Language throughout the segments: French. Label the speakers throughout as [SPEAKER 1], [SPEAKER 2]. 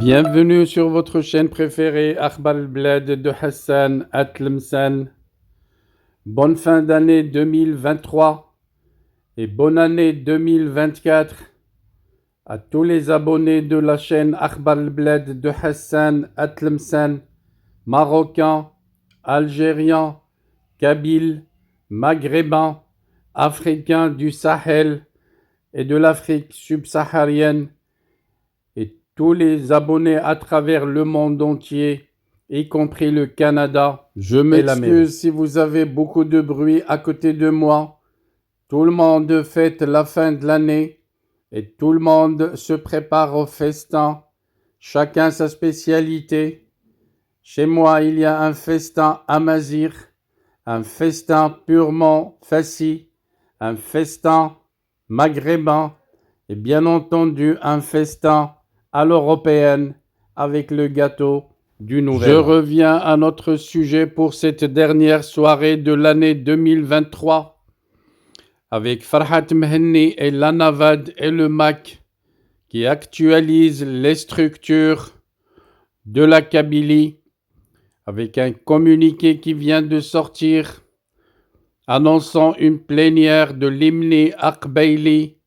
[SPEAKER 1] Bienvenue sur votre chaîne préférée, Akhbar al-Bled de Hassan Atlemsan. Bonne fin d'année 2023 et bonne année 2024 à tous les abonnés de la chaîne Akhbar al-Bled de Hassan Atlemsan, marocains, algériens, kabyles, maghrébins, africains du Sahel et de l'Afrique subsaharienne, et tous les abonnés à travers le monde entier, y compris le Canada. Je m'excuse si vous avez beaucoup de bruit à côté de moi. Tout le monde fête la fin de l'année et tout le monde se prépare au festin. Chacun sa spécialité. Chez moi, il y a un festin amazigh, un festin purement fassi, un festin maghrébin et bien entendu un festin à l'européenne avec le gâteau du Nouvel An. Je reviens à notre sujet pour cette dernière soirée de l'année 2023 avec Farhat Mhenni et l'Anavad et le MAC qui actualisent les structures de la Kabylie avec un communiqué qui vient de sortir annonçant une plénière de l'Himni Akbaili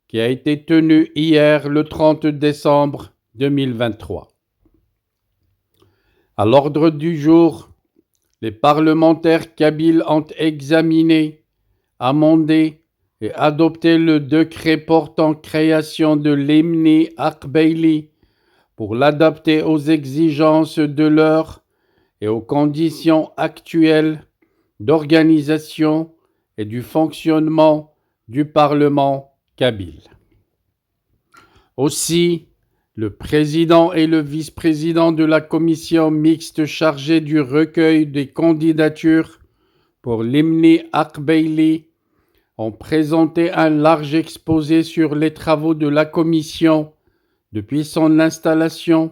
[SPEAKER 1] qui a été tenue hier le 30 décembre 2023. À l'ordre du jour, les parlementaires kabyles ont examiné, amendé et adopté le décret portant création de l'Himni Akbaili pour l'adapter aux exigences de l'heure et aux conditions actuelles d'organisation et du fonctionnement du Parlement kabyle. Aussi, le président et le vice-président de la commission mixte chargée du recueil des candidatures pour l'Himni Akbaili ont présenté un large exposé sur les travaux de la commission depuis son installation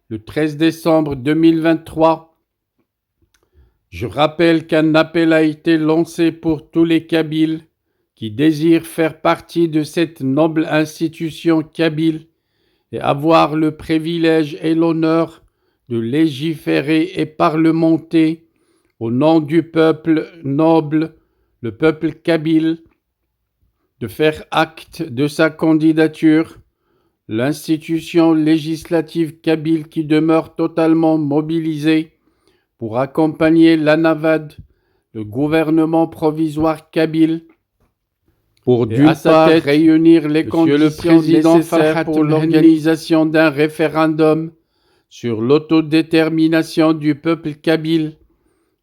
[SPEAKER 1] le 13 décembre 2023. Je rappelle qu'un appel a été lancé pour tous les Kabyles qui désirent faire partie de cette noble institution kabyle et avoir le privilège et l'honneur de légiférer et parlementer au nom du peuple noble, le peuple kabyle, de faire acte de sa candidature. L'institution législative kabyle qui demeure totalement mobilisée pour accompagner l'Anavad, le gouvernement provisoire kabyle, pour d'une part réunir les conditions nécessaires pour l'organisation d'un référendum sur l'autodétermination du peuple kabyle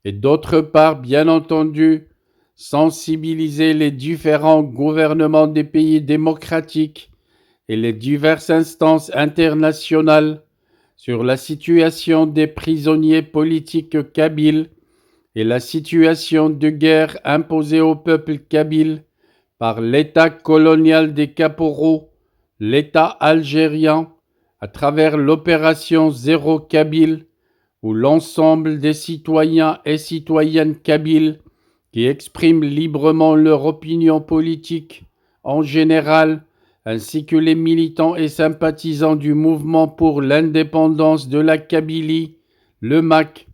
[SPEAKER 1] et d'autre part, bien entendu, sensibiliser les différents gouvernements des pays démocratiques et les diverses instances internationales sur la situation des prisonniers politiques kabyles et la situation de guerre imposée au peuple kabyle par l'État colonial des Caporaux, l'État algérien, à travers l'opération Zéro Kabyle, où l'ensemble des citoyens et citoyennes kabyles qui expriment librement leur opinion politique en général, ainsi que les militants et sympathisants du mouvement pour l'indépendance de la Kabylie, le MAC,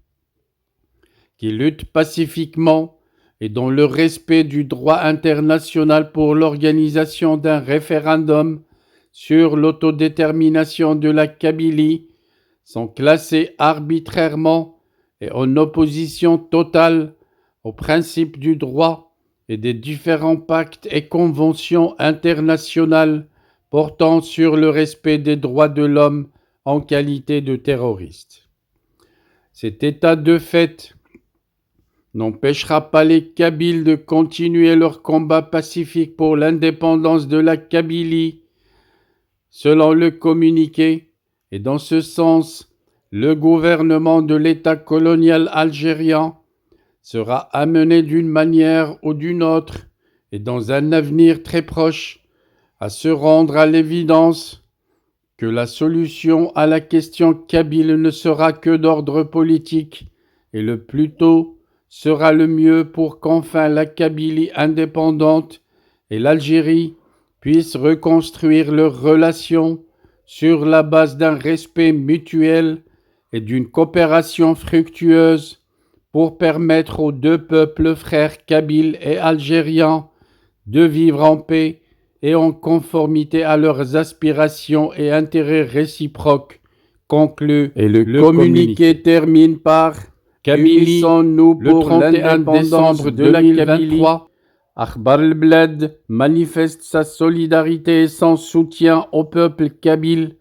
[SPEAKER 1] qui luttent pacifiquement et dans le respect du droit international pour l'organisation d'un référendum sur l'autodétermination de la Kabylie, sont classés arbitrairement et en opposition totale aux principes du droit et des différents pactes et conventions internationales portant sur le respect des droits de l'homme en qualité de terroristes. Cet état de fait n'empêchera pas les Kabyles de continuer leur combat pacifique pour l'indépendance de la Kabylie, selon le communiqué, et dans ce sens, le gouvernement de l'État colonial algérien sera amené d'une manière ou d'une autre, et dans un avenir très proche, à se rendre à l'évidence que la solution à la question kabyle ne sera que d'ordre politique, et le plus tôt sera le mieux pour qu'enfin la Kabylie indépendante et l'Algérie puissent reconstruire leurs relations sur la base d'un respect mutuel et d'une coopération fructueuse pour permettre aux deux peuples frères kabyles et algériens de vivre en paix et en conformité à leurs aspirations et intérêts réciproques, conclut. Et le communiqué termine par Kabylie, unissons-nous
[SPEAKER 2] le
[SPEAKER 1] pour
[SPEAKER 2] 31
[SPEAKER 1] l'indépendance
[SPEAKER 2] décembre
[SPEAKER 1] de 2023. Akhbar el-Bled manifeste sa solidarité et son soutien au peuple kabyle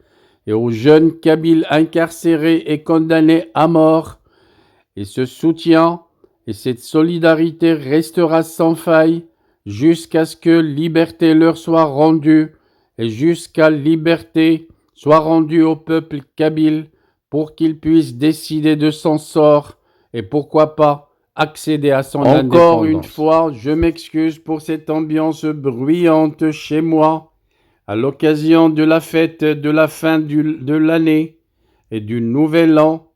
[SPEAKER 1] et aux jeunes kabyles incarcérés et condamnés à mort. Et ce soutien et cette solidarité restera sans faille jusqu'à ce que liberté leur soit rendue et jusqu'à liberté soit rendue au peuple kabyle pour qu'il puisse décider de son sort et pourquoi pas accéder à son indépendance. Encore une fois, je m'excuse pour cette ambiance bruyante chez moi à l'occasion de la fête de la fin de l'année et du nouvel an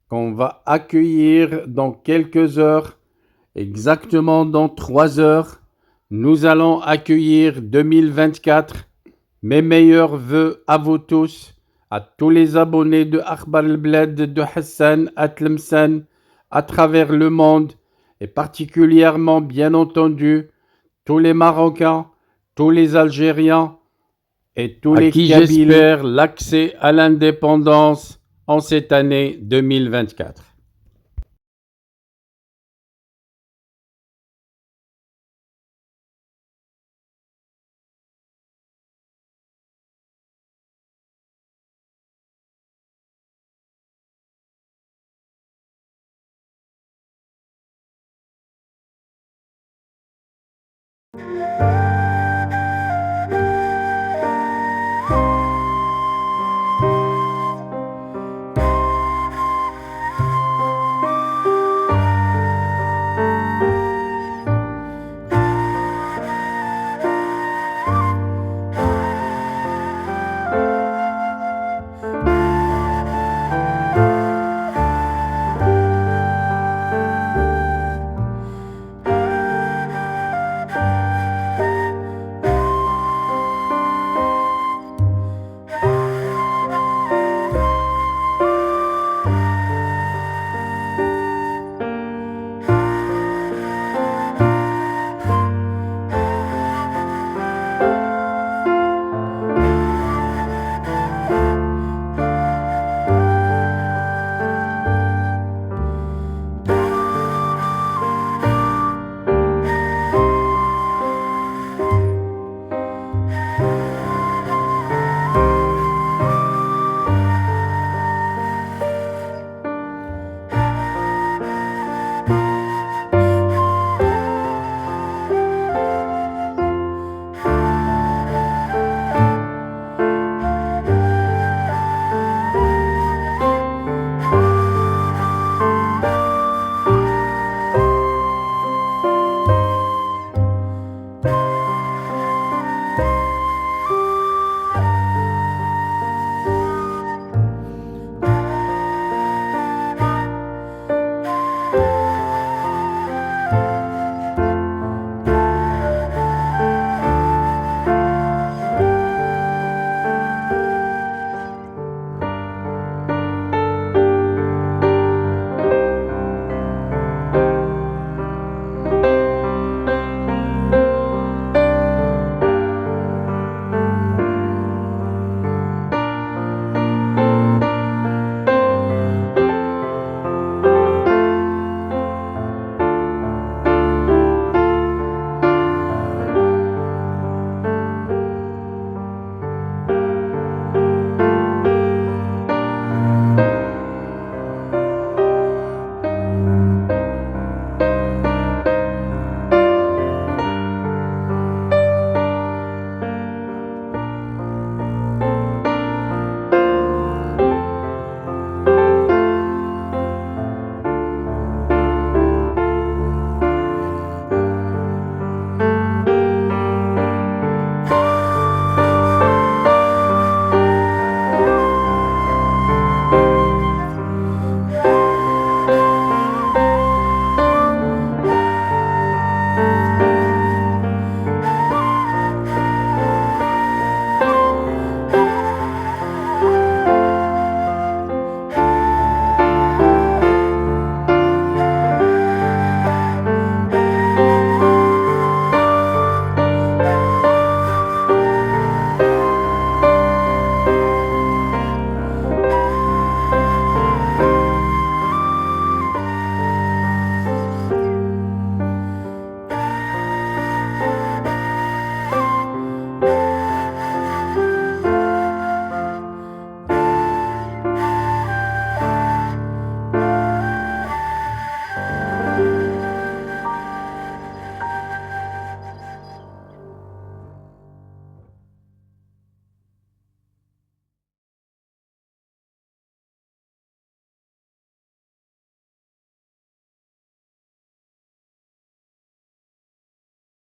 [SPEAKER 1] qu'on va accueillir dans quelques heures, exactement dans 3 heures. Nous allons accueillir 2024. Mes meilleurs vœux à vous tous, à tous les abonnés de Akhbar el-Bled de Hassan Atlemsan à travers le monde et particulièrement, bien entendu, tous les Marocains, tous les Algériens et tous les
[SPEAKER 2] qui
[SPEAKER 1] Kabyles,
[SPEAKER 2] j'espère
[SPEAKER 1] l'accès à l'indépendance en cette année 2024.